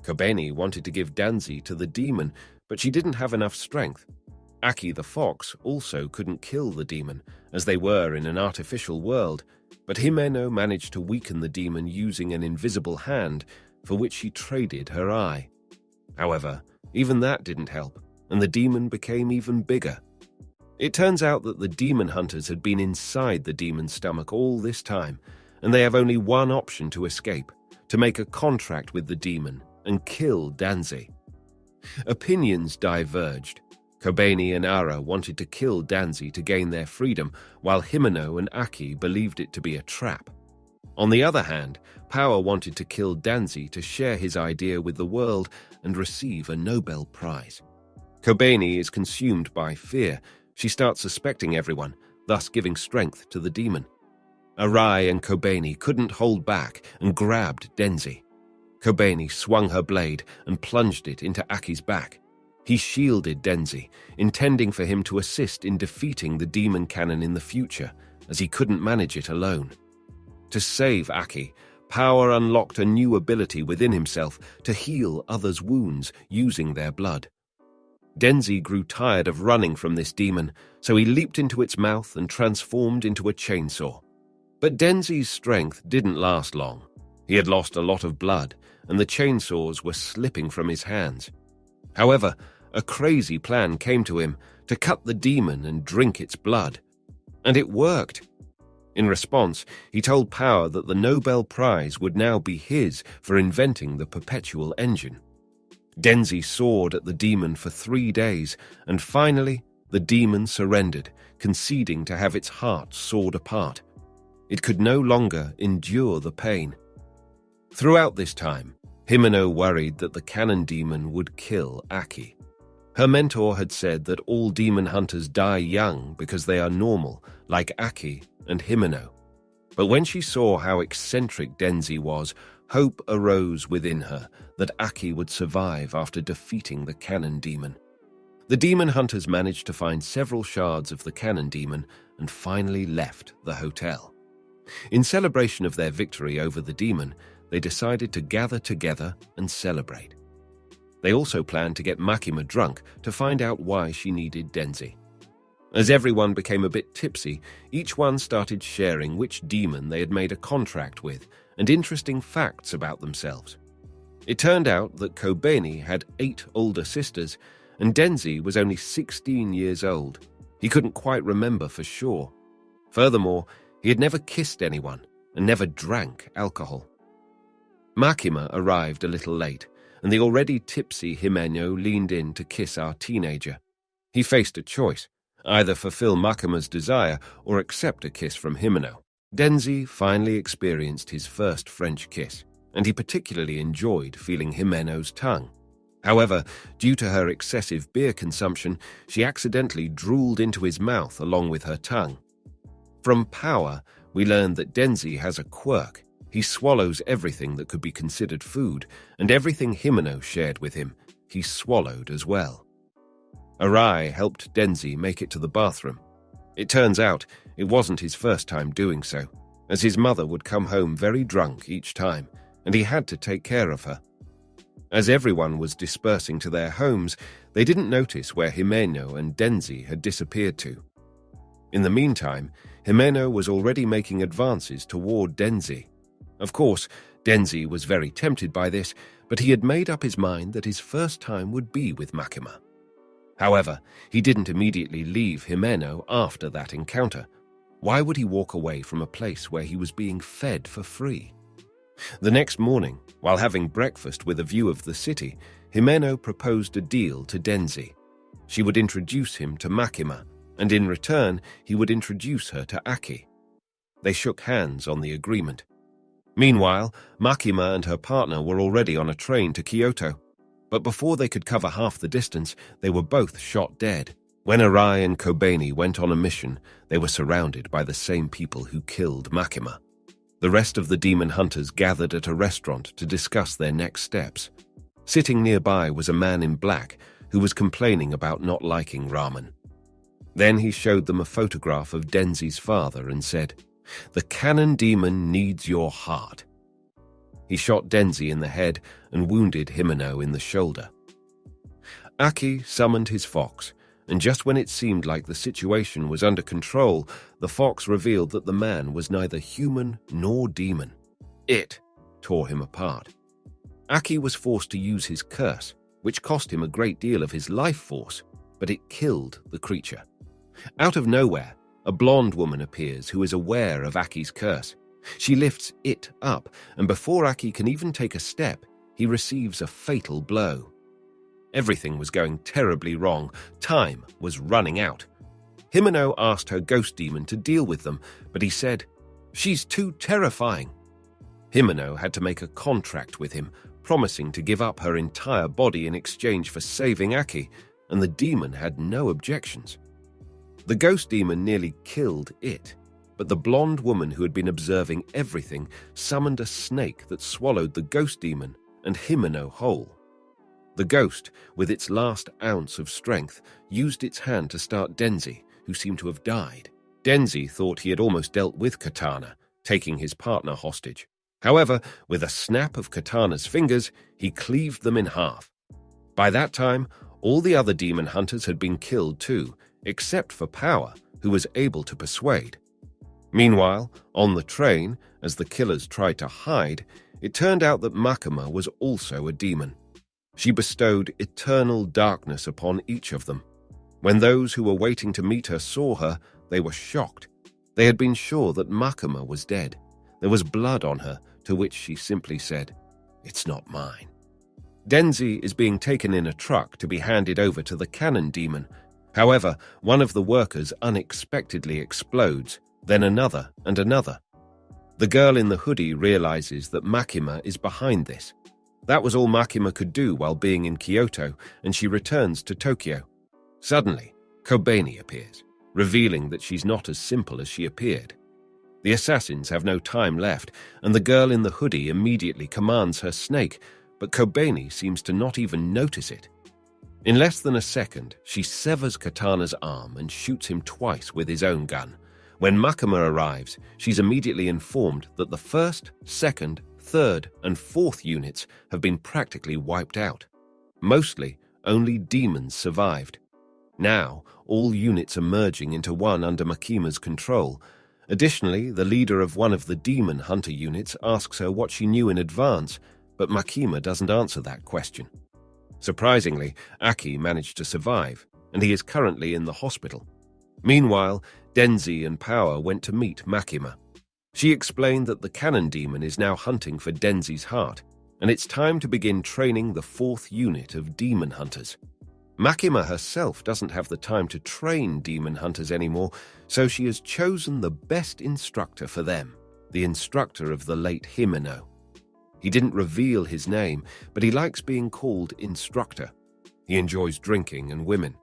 Kobeni wanted to give Danzi to the demon, but she didn't have enough strength. Aki the fox also couldn't kill the demon, as they were in an artificial world, but Himeno managed to weaken the demon using an invisible hand, for which she traded her eye. However, even that didn't help, and the demon became even bigger. It turns out that the demon hunters had been inside the demon's stomach all this time, and they have only one option to escape: to make a contract with the demon and kill Danzi. Opinions diverged. Kobeni and Ara wanted to kill Danzi to gain their freedom, while Himeno and Aki believed it to be a trap. On the other hand, Power wanted to kill Danzi to share his idea with the world and receive a Nobel Prize. Kobeni is consumed by fear. She starts suspecting everyone, thus giving strength to the demon. Arai and Kobeni couldn't hold back and grabbed Denzi. Kobeni swung her blade and plunged it into Aki's back. He shielded Denzi, intending for him to assist in defeating the demon cannon in the future, as he couldn't manage it alone. To save Aki, Power unlocked a new ability within himself to heal others' wounds using their blood. Denzi grew tired of running from this demon, so he leaped into its mouth and transformed into a chainsaw. But Denzi's strength didn't last long. He had lost a lot of blood, and the chainsaws were slipping from his hands. However, a crazy plan came to him to cut the demon and drink its blood. And it worked. In response, he told Power that the Nobel Prize would now be his for inventing the perpetual engine. Denzi soared at the demon for 3 days, and finally, the demon surrendered, conceding to have its heart sawed apart. It could no longer endure the pain. Throughout this time, Himeno worried that the cannon demon would kill Aki. Her mentor had said that all demon hunters die young because they are normal, like Aki and Himeno. But when she saw how eccentric Denzi was, hope arose within her that Aki would survive after defeating the cannon demon. The demon hunters managed to find several shards of the cannon demon and finally left the hotel. In celebration of their victory over the demon, they decided to gather together and celebrate. They also planned to get Makima drunk to find out why she needed Denzi. As everyone became a bit tipsy, each one started sharing which demon they had made a contract with and interesting facts about themselves. It turned out that Kobeni had 8 older sisters, and Denzi was only 16 years old. He couldn't quite remember for sure. Furthermore, he had never kissed anyone and never drank alcohol. Makima arrived a little late, and the already tipsy Himeno leaned in to kiss our teenager. He faced a choice: either fulfill Makima's desire or accept a kiss from Himeno. Denzi finally experienced his first French kiss, and he particularly enjoyed feeling Himeno's tongue. However, due to her excessive beer consumption, she accidentally drooled into his mouth along with her tongue. From Power, we learned that Denzi has a quirk. He swallows everything that could be considered food, and everything Himeno shared with him, he swallowed as well. Arai helped Denzi make it to the bathroom. It turns out it wasn't his first time doing so, as his mother would come home very drunk each time, and he had to take care of her. As everyone was dispersing to their homes, they didn't notice where Himeno and Denzi had disappeared to. In the meantime, Himeno was already making advances toward Denzi. Of course, Denzi was very tempted by this, but he had made up his mind that his first time would be with Makima. However, he didn't immediately leave Himeno after that encounter. Why would he walk away from a place where he was being fed for free? The next morning, while having breakfast with a view of the city, Himeno proposed a deal to Denzi. She would introduce him to Makima, and in return, he would introduce her to Aki. They shook hands on the agreement. Meanwhile, Makima and her partner were already on a train to Kyoto. But before they could cover half the distance, they were both shot dead. When Arai and Kobeni went on a mission, they were surrounded by the same people who killed Makima. The rest of the demon hunters gathered at a restaurant to discuss their next steps. Sitting nearby was a man in black who was complaining about not liking ramen. Then he showed them a photograph of Denzi's father and said, "The cannon demon needs your heart." He shot Denzi in the head and wounded Himeno in the shoulder. Aki summoned his fox, and just when it seemed like the situation was under control, the fox revealed that the man was neither human nor demon. It tore him apart. Aki was forced to use his curse, which cost him a great deal of his life force, but it killed the creature. Out of nowhere, a blonde woman appears who is aware of Aki's curse. She lifts it up, and before Aki can even take a step, he receives a fatal blow. Everything was going terribly wrong. Time was running out. Himeno asked her ghost demon to deal with them, but he said, "She's too terrifying." Himeno had to make a contract with him, promising to give up her entire body in exchange for saving Aki, and the demon had no objections. The ghost demon nearly killed it, but the blonde woman who had been observing everything summoned a snake that swallowed the ghost demon and Himeno whole. The ghost, with its last ounce of strength, used its hand to start Denzi, who seemed to have died. Denzi thought he had almost dealt with Katana, taking his partner hostage. However, with a snap of Katana's fingers, he cleaved them in half. By that time, all the other demon hunters had been killed too, except for Power, who was able to persuade. Meanwhile, on the train, as the killers tried to hide, it turned out that Makima was also a demon. She bestowed eternal darkness upon each of them. When those who were waiting to meet her saw her, they were shocked. They had been sure that Makima was dead. There was blood on her, to which she simply said, "It's not mine." Denzi is being taken in a truck to be handed over to the cannon demon. However, one of the workers unexpectedly explodes, then another and another. The girl in the hoodie realizes that Makima is behind this. That was all Makima could do while being in Kyoto, and she returns to Tokyo. Suddenly, Kobeni appears, revealing that she's not as simple as she appeared. The assassins have no time left, and the girl in the hoodie immediately commands her snake, but Kobeni seems to not even notice it. In less than a second, she severs Katana's arm and shoots him twice with his own gun. When Makima arrives, she's immediately informed that the first, second, third, and fourth units have been practically wiped out. Mostly, only demons survived. Now, all units are merging into one under Makima's control. Additionally, the leader of one of the demon hunter units asks her what she knew in advance, but Makima doesn't answer that question. Surprisingly, Aki managed to survive, and he is currently in the hospital. Meanwhile, Denzi and Power went to meet Makima. She explained that the cannon demon is now hunting for Denzi's heart, and it's time to begin training the fourth unit of demon hunters. Makima herself doesn't have the time to train demon hunters anymore, so she has chosen the best instructor for them, the instructor of the late Himeno. He didn't reveal his name, but he likes being called instructor. He enjoys drinking and women.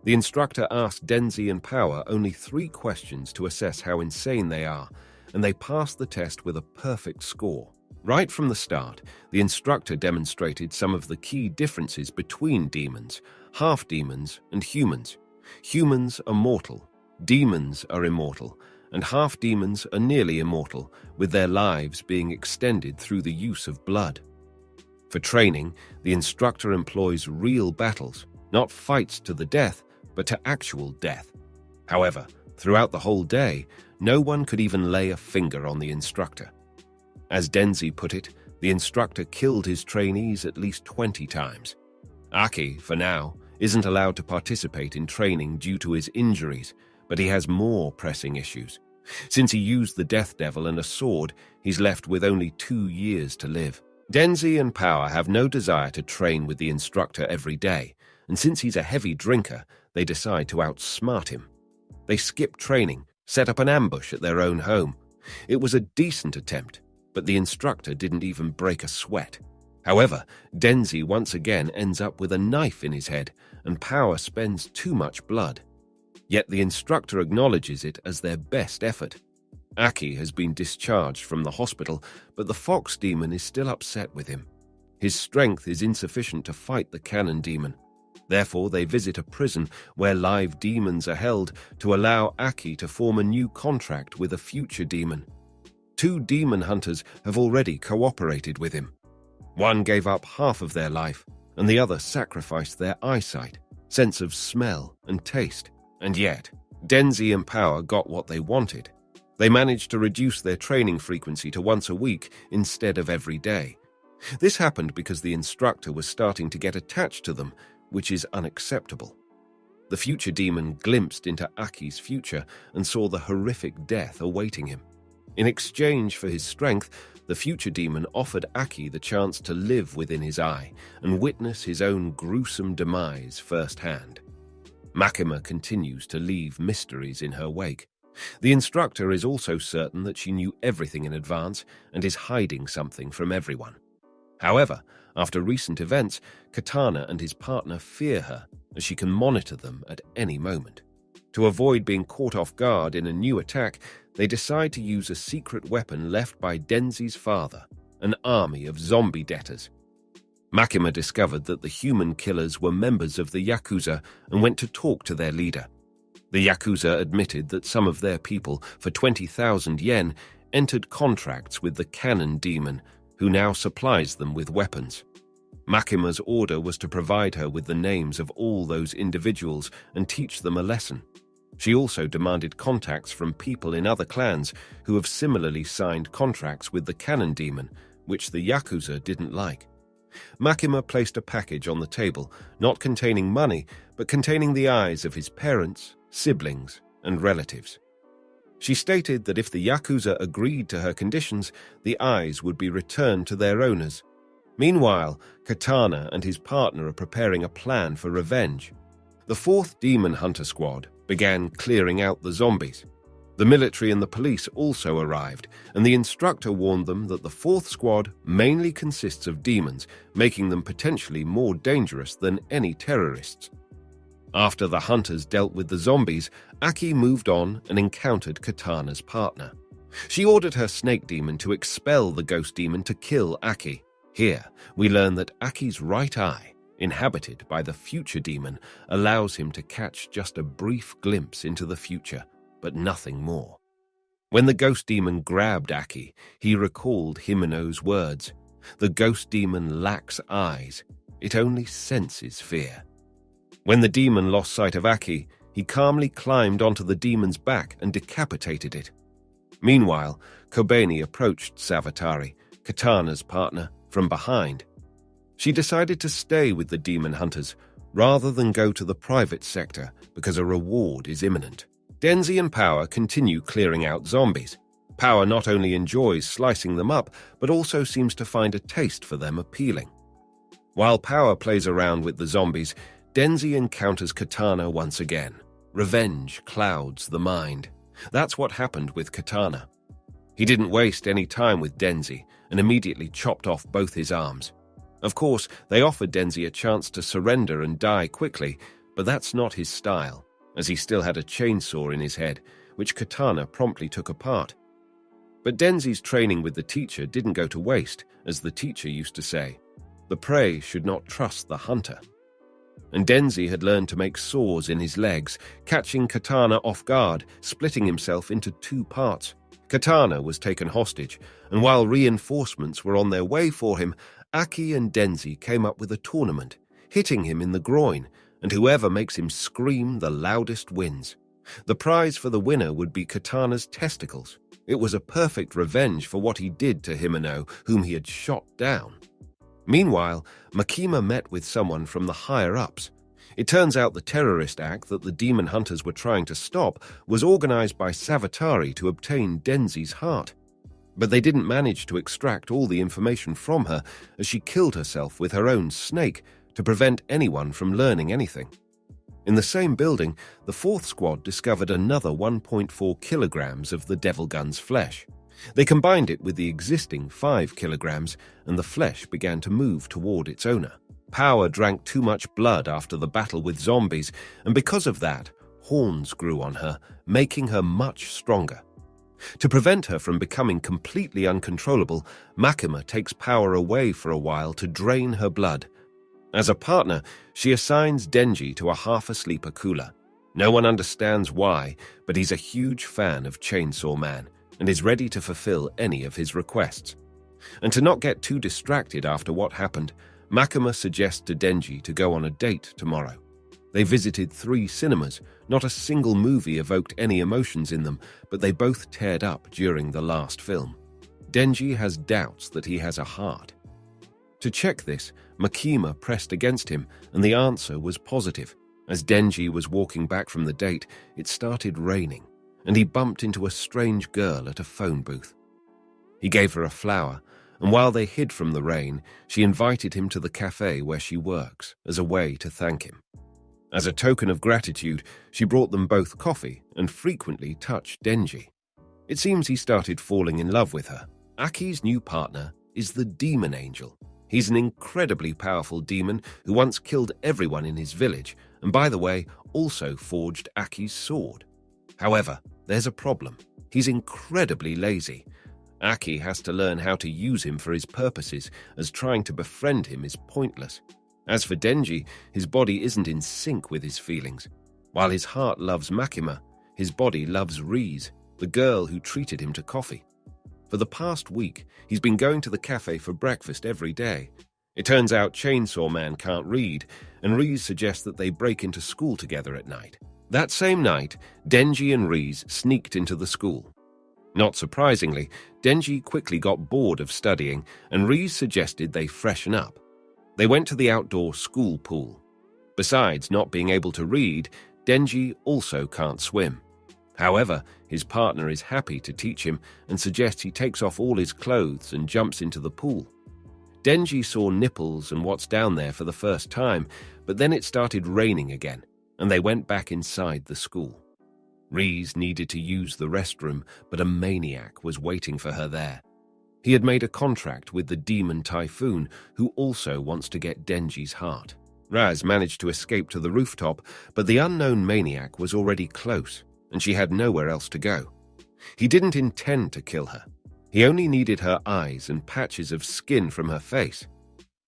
The instructor asked Denzi and Power only 3 questions to assess how insane they are, and they passed the test with a perfect score. Right from the start, the instructor demonstrated some of the key differences between demons, half-demons, and humans. Humans are mortal, demons are immortal, and half-demons are nearly immortal, with their lives being extended through the use of blood. For training, the instructor employs real battles, not fights to the death, but to actual death. However, throughout the whole day, no one could even lay a finger on the instructor. As Denzi put it, the instructor killed his trainees at least 20 times. Aki, for now, isn't allowed to participate in training due to his injuries, but he has more pressing issues. Since he used the Death Devil and a sword, he's left with only 2 years to live. Denzi and Power have no desire to train with the instructor every day, and since he's a heavy drinker, they decide to outsmart him. They skip training, set up an ambush at their own home. It was a decent attempt, but the instructor didn't even break a sweat. However, Denzi once again ends up with a knife in his head, and Power spends too much blood. Yet the instructor acknowledges it as their best effort. Aki has been discharged from the hospital, but the fox demon is still upset with him. His strength is insufficient to fight the cannon demon. Therefore, they visit a prison where live demons are held to allow Aki to form a new contract with a future demon. 2 demon hunters have already cooperated with him. One gave up half of their life, and the other sacrificed their eyesight, sense of smell and taste. And yet, Denzi and Power got what they wanted. They managed to reduce their training frequency to once a week instead of every day. This happened because the instructor was starting to get attached to them, which is unacceptable. The future demon glimpsed into Aki's future and saw the horrific death awaiting him. In exchange for his strength, the future demon offered Aki the chance to live within his eye and witness his own gruesome demise firsthand. Makima continues to leave mysteries in her wake. The instructor is also certain that she knew everything in advance and is hiding something from everyone. However, after recent events, Katana and his partner fear her, as she can monitor them at any moment. To avoid being caught off guard in a new attack, they decide to use a secret weapon left by Denzi's father, an army of zombie debtors. Makima discovered that the human killers were members of the Yakuza and went to talk to their leader. The Yakuza admitted that some of their people, for 20,000 yen, entered contracts with the Cannon Demon, who now supplies them with weapons. Makima's order was to provide her with the names of all those individuals and teach them a lesson. She also demanded contacts from people in other clans who have similarly signed contracts with the Cannon Demon, which the Yakuza didn't like. Makima placed a package on the table, not containing money, but containing the eyes of his parents, siblings, and relatives. She stated that if the Yakuza agreed to her conditions, the eyes would be returned to their owners. Meanwhile, Katana and his partner are preparing a plan for revenge. The 4th Demon Hunter Squad began clearing out the zombies. The military and the police also arrived, and the instructor warned them that the 4th Squad mainly consists of demons, making them potentially more dangerous than any terrorists. After the hunters dealt with the zombies, Aki moved on and encountered Katana's partner. She ordered her snake demon to expel the ghost demon to kill Aki. Here, we learn that Aki's right eye, inhabited by the future demon, allows him to catch just a brief glimpse into the future, but nothing more. When the ghost demon grabbed Aki, he recalled Himeno's words. The ghost demon lacks eyes. It only senses fear. When the demon lost sight of Aki, he calmly climbed onto the demon's back and decapitated it. Meanwhile, Kobeni approached Savatari, Katana's partner, from behind. She decided to stay with the demon hunters rather than go to the private sector because a reward is imminent. Denzi and Power continue clearing out zombies. Power not only enjoys slicing them up, but also seems to find a taste for them appealing. While Power plays around with the zombies, Denzi encounters Katana once again. Revenge clouds the mind. That's what happened with Katana. He didn't waste any time with Denzi and immediately chopped off both his arms. Of course, they offered Denzi a chance to surrender and die quickly, but that's not his style, as he still had a chainsaw in his head, which Katana promptly took apart. But Denzi's training with the teacher didn't go to waste, as the teacher used to say. The prey should not trust the hunter. And Denzi had learned to make saws in his legs, catching Katana off guard, splitting himself into 2 parts. Katana was taken hostage, and while reinforcements were on their way for him, Aki and Denzi came up with a tournament, hitting him in the groin, and whoever makes him scream the loudest wins. The prize for the winner would be Katana's testicles. It was a perfect revenge for what he did to Himeno, whom he had shot down. Meanwhile, Makima met with someone from the higher-ups. It turns out the terrorist act that the demon hunters were trying to stop was organized by Savatari to obtain Denzi's heart. But they didn't manage to extract all the information from her, as she killed herself with her own snake to prevent anyone from learning anything. In the same building, the 4th Squad discovered another 1.4 kilograms of the Devil Gun's flesh. They combined it with the existing 5 kilograms, and the flesh began to move toward its owner. Power drank too much blood after the battle with zombies, and because of that, horns grew on her, making her much stronger. To prevent her from becoming completely uncontrollable, Makima takes Power away for a while to drain her blood. As a partner, she assigns Denji to a half-asleep Akula. No one understands why, but he's a huge fan of Chainsaw Man, and is ready to fulfill any of his requests. And to not get too distracted after what happened, Makima suggests to Denji to go on a date tomorrow. They visited 3 cinemas. Not a single movie evoked any emotions in them, but they both teared up during the last film. Denji has doubts that he has a heart. To check this, Makima pressed against him, and the answer was positive. As Denji was walking back from the date, it started raining, and he bumped into a strange girl at a phone booth. He gave her a flower, and while they hid from the rain, she invited him to the cafe where she works as a way to thank him. As a token of gratitude, she brought them both coffee and frequently touched Denji. It seems he started falling in love with her. Aki's new partner is the Demon Angel. He's an incredibly powerful demon who once killed everyone in his village, and by the way, also forged Aki's sword. However, there's a problem. He's incredibly lazy. Aki has to learn how to use him for his purposes, as trying to befriend him is pointless. As for Denji, his body isn't in sync with his feelings. While his heart loves Makima, his body loves Rize, the girl who treated him to coffee. For the past week, he's been going to the cafe for breakfast every day. It turns out Chainsaw Man can't read, and Rize suggests that they break into school together at night. That same night, Denji and Rize sneaked into the school. Not surprisingly, Denji quickly got bored of studying, and Rize suggested they freshen up. They went to the outdoor school pool. Besides not being able to read, Denji also can't swim. However, his partner is happy to teach him and suggests he takes off all his clothes and jumps into the pool. Denji saw nipples and what's down there for the first time, but then it started raining again, and they went back inside the school. Rize needed to use the restroom, but a maniac was waiting for her there. He had made a contract with the demon Typhoon, who also wants to get Denji's heart. Raz managed to escape to the rooftop, but the unknown maniac was already close, and she had nowhere else to go. He didn't intend to kill her. He only needed her eyes and patches of skin from her face.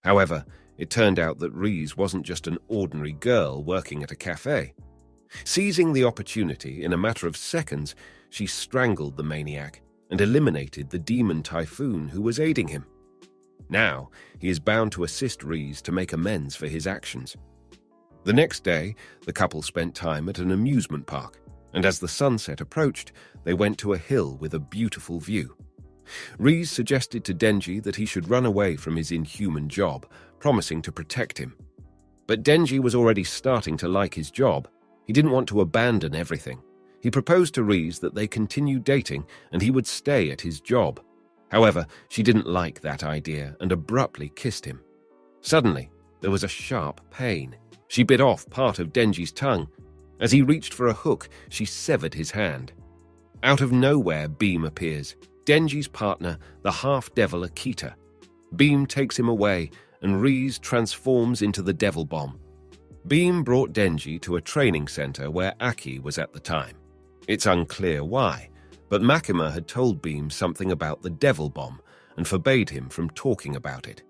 However, it turned out that Rize wasn't just an ordinary girl working at a cafe. Seizing the opportunity, in a matter of seconds, she strangled the maniac and eliminated the demon Typhoon who was aiding him. Now, he is bound to assist Rize to make amends for his actions. The next day, the couple spent time at an amusement park, and as the sunset approached, they went to a hill with a beautiful view. Rize suggested to Denji that he should run away from his inhuman job, promising to protect him. But Denji was already starting to like his job. He didn't want to abandon everything. He proposed to Rize that they continue dating and he would stay at his job. However, she didn't like that idea and abruptly kissed him. Suddenly, there was a sharp pain. She bit off part of Denji's tongue. As he reached for a hook, she severed his hand. Out of nowhere, Beam appears, Denji's partner, the half-devil Akita. Beam takes him away, and Rize transforms into the Devil Bomb. Beam brought Denji to a training center where Aki was at the time. It's unclear why, but Makima had told Beam something about the Devil Bomb and forbade him from talking about it.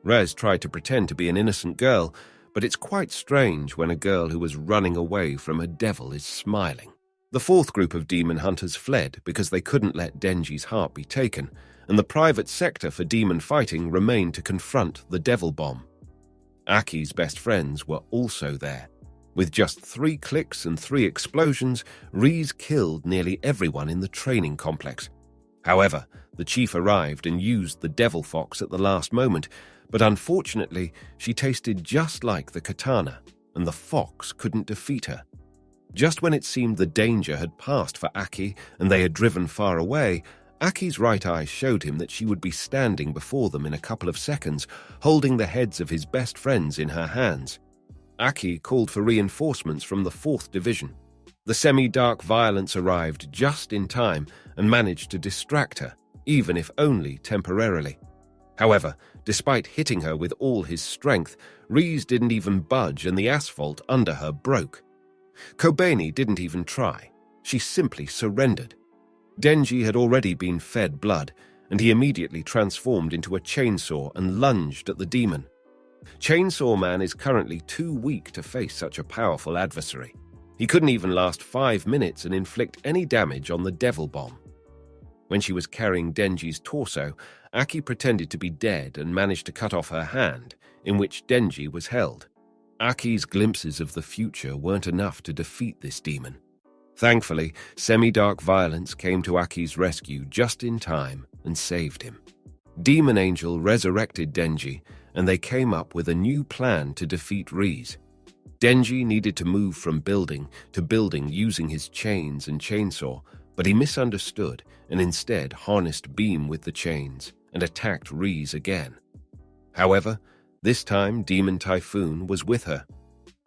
Rez tried to pretend to be an innocent girl, but it's quite strange when a girl who was running away from a devil is smiling. The fourth group of demon hunters fled because they couldn't let Denji's heart be taken, and the private sector for demon fighting remained to confront the Devil Bomb. Aki's best friends were also there. With just 3 clicks and 3 explosions, Rize killed nearly everyone in the training complex. However, the chief arrived and used the Devil Fox at the last moment, but unfortunately, she tasted just like the katana, and the fox couldn't defeat her. Just when it seemed the danger had passed for Aki and they had driven far away, Aki's right eye showed him that she would be standing before them in a couple of seconds, holding the heads of his best friends in her hands. Aki called for reinforcements from the 4th Division. The semi-dark violence arrived just in time and managed to distract her, even if only temporarily. However, despite hitting her with all his strength, Rize didn't even budge and the asphalt under her broke. Kobeni didn't even try. She simply surrendered. Denji had already been fed blood, and he immediately transformed into a chainsaw and lunged at the demon. Chainsaw Man is currently too weak to face such a powerful adversary. He couldn't even last 5 minutes and inflict any damage on the Devil Bomb. When she was carrying Denji's torso, Aki pretended to be dead and managed to cut off her hand, in which Denji was held. Aki's glimpses of the future weren't enough to defeat this demon. Thankfully, semi-dark violence came to Aki's rescue just in time and saved him. Demon Angel resurrected Denji, and they came up with a new plan to defeat Rize. Denji needed to move from building to building using his chains and chainsaw, but he misunderstood and instead harnessed Beam with the chains and attacked Rize again. However, this time Demon Typhoon was with her.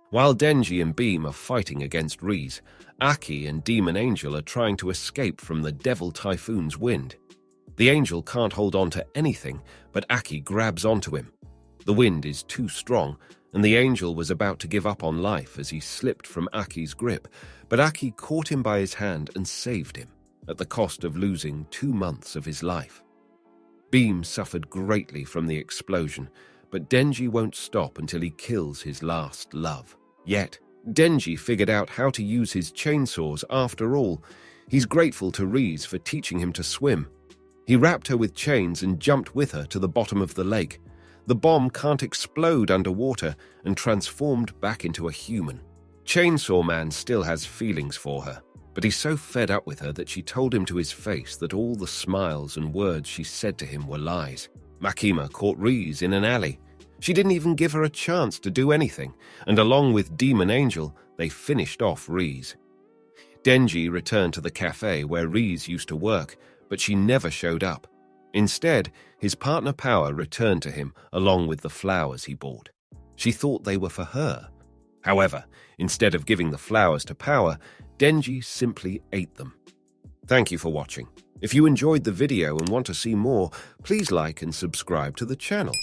While Denji and Beam are fighting against Rize, Aki and Demon Angel are trying to escape from the Devil Typhoon's wind. The angel can't hold on to anything, but Aki grabs onto him. The wind is too strong, and the angel was about to give up on life as he slipped from Aki's grip, but Aki caught him by his hand and saved him, at the cost of losing 2 months of his life. Beam suffered greatly from the explosion, but Denji won't stop until he kills his last love. Yet, Denji figured out how to use his chainsaws after all. He's grateful to Rize for teaching him to swim. He wrapped her with chains and jumped with her to the bottom of the lake. The bomb can't explode underwater and transformed back into a human. Chainsaw Man still has feelings for her, but he's so fed up with her that she told him to his face that all the smiles and words she said to him were lies. Makima caught Rize in an alley. She didn't even give her a chance to do anything, and along with Demon Angel, they finished off Rize. Denji returned to the cafe where Rize used to work, but she never showed up. Instead, his partner Power returned to him along with the flowers he bought. She thought they were for her. However, instead of giving the flowers to Power, Denji simply ate them. Thank you for watching. If you enjoyed the video and want to see more, please like and subscribe to the channel.